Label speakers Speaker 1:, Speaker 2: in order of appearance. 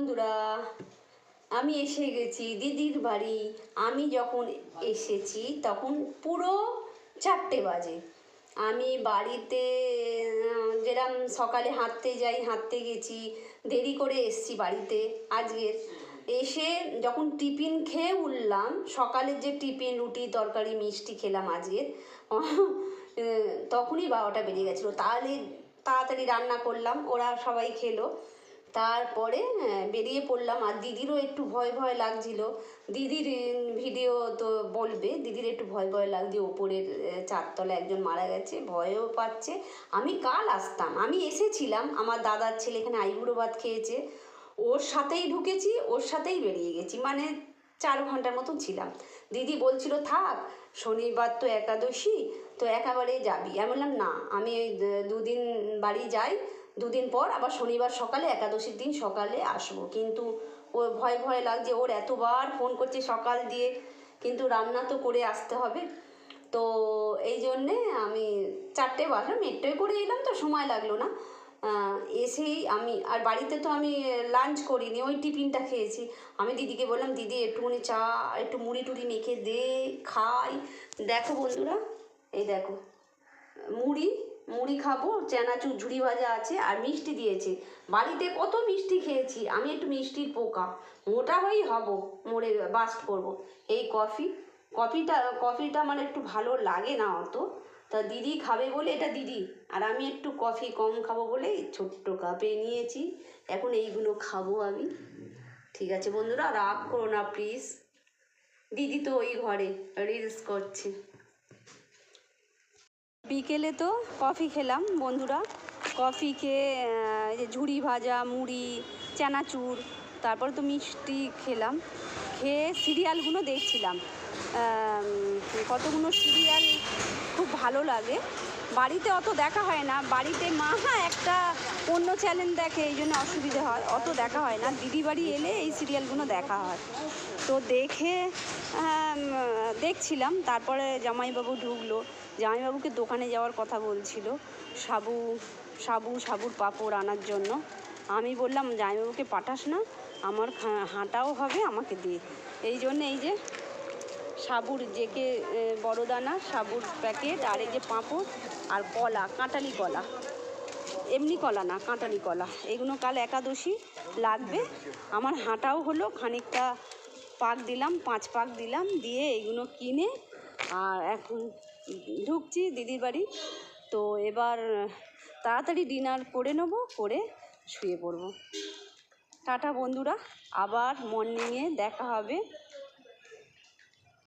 Speaker 1: বন্ধুরা, আমি এসে গেছি দিদির বাড়ি। আমি যখন এসেছি তখন পুরো 4টে বাজে। আমি বাড়িতে যেরকম সকালে হাঁটতে গেছি, দেরি করে এসছি বাড়িতে আজকের। এসে যখন টিফিন খেয়ে উঠলাম, সকালের যে টিফিন রুটি তরকারি মিষ্টি খেলাম আজকের, তখনই 12টা বেজে গেছিলো। তাহলে তাড়াতাড়ি রান্না করলাম, ওরা সবাই খেলো। তারপরে বেরিয়ে পড়লাম। আর দিদিরও একটু ভয় ভয় লাগছিল। দিদির ভিডিও তো বলবে, দিদির একটু ভয় ভয় লাগছে। ওপরের 4তলায় একজন মারা গেছে, ভয়ও পাচ্ছে। আমি কাল আসতাম, আমি এসেছিলাম, আমার দাদার ছেলে এখানে আইবুড়ো ভাত খেয়েছে, ওর সাথেই ঢুকেছি, ওর সাথেই বেরিয়ে গেছি, মানে 4 ঘন্টার মতন ছিলাম। দিদি বলছিল থাক, শনিবার তো একাদশী, তো একেবারে যাবি। আমি বললাম না, আমি ওই 2 দিন বাড়ি যাই, 2 দিন পর আবার শনিবার সকালে, একাদশীর দিন সকালে আসবো। কিন্তু ও ভয় ভয় লাগছে, ওর এতবার ফোন করছে সকাল দিয়ে, কিন্তু রান্না তো করে আসতে হবে। তো এই জন্যে আমি 4টে বাজলো, মেট্রোয় করে এলাম তো সময় লাগলো না। এসেই আমি আর বাড়িতে তো আমি লাঞ্চ করিনি, ওই টিফিনটা খেয়েছি। আমি দিদিকে বললাম, দিদি একটুখানি চা, একটু মুড়ি টুড়ি মেখে দে, খাই। দেখো বন্ধুরা, এই দেখো মুড়ি মুড়ি খাবো, চানাচুর ঝুড়ি ভাজা আছে, আর মিষ্টি দিয়েছে। বাড়িতে কত মিষ্টি খেয়েছি আমি, একটু মিষ্টির পোকা, মোটা হয়েই হব, মরে বাস্ট করবো। এই কফিটা আমার একটু ভালো লাগে না অত, তা দিদি খাবে বলে এটা দিদি, আর আমি একটু কফি কম খাবো বলে ছোট্ট কাপে নিয়েছি। এখন এইগুলো খাবো আমি। ঠিক আছে বন্ধুরা, রাগ করো না প্লিজ। দিদি তো ওই ঘরে রিলস করছে। বিকেলে তো কফি খেলাম বন্ধুরা, কফি খেয়ে যে ঝুড়ি ভাজা, মুড়ি, চানাচুর, তারপরে তো মিষ্টি খেলাম। খেয়ে সিরিয়ালগুলো দেখছিলাম, কতগুলো সিরিয়াল খুব ভালো লাগে। বাড়িতে অত দেখা হয় না, বাড়িতে মা একটা অন্য চ্যানেল দেখে, এই জন্য অসুবিধা হয়, অত দেখা হয় না। দিদি বাড়ি এলে এই সিরিয়ালগুলো দেখা হয়। তো দেখছিলাম। তারপরে জামাইবাবু ঢুকলো, জামাইবাবুকে দোকানে যাওয়ার কথা বলছিল, সাবুর পাঁপড় আনার জন্য। আমি বললাম জামাইবাবুকে পাঠাস না, আমার হাঁটাও হবে, আমাকে দে। এই জন্য এই যে সাবুর বড় দানা সাবুর প্যাকেট, আর এই যে পাঁপড়, আর কলা, কাঁঠালি কলা, এমনি কলা না, কাঁঠালি কলা, এগুলো কাল একাদশী লাগবে। আমার হাঁটাও হলো, খানিকটা পাক দিলাম, 5 পাক দিলাম, দিয়ে এইগুলো কিনে আর এখন ঢুকছি দিদির বাড়ি। তো এবার তাড়াতাড়ি ডিনার করে নেবো, করে শুয়ে পড়বো। টাটা বন্ধুরা, আবার মর্নিংয়ে দেখা হবে।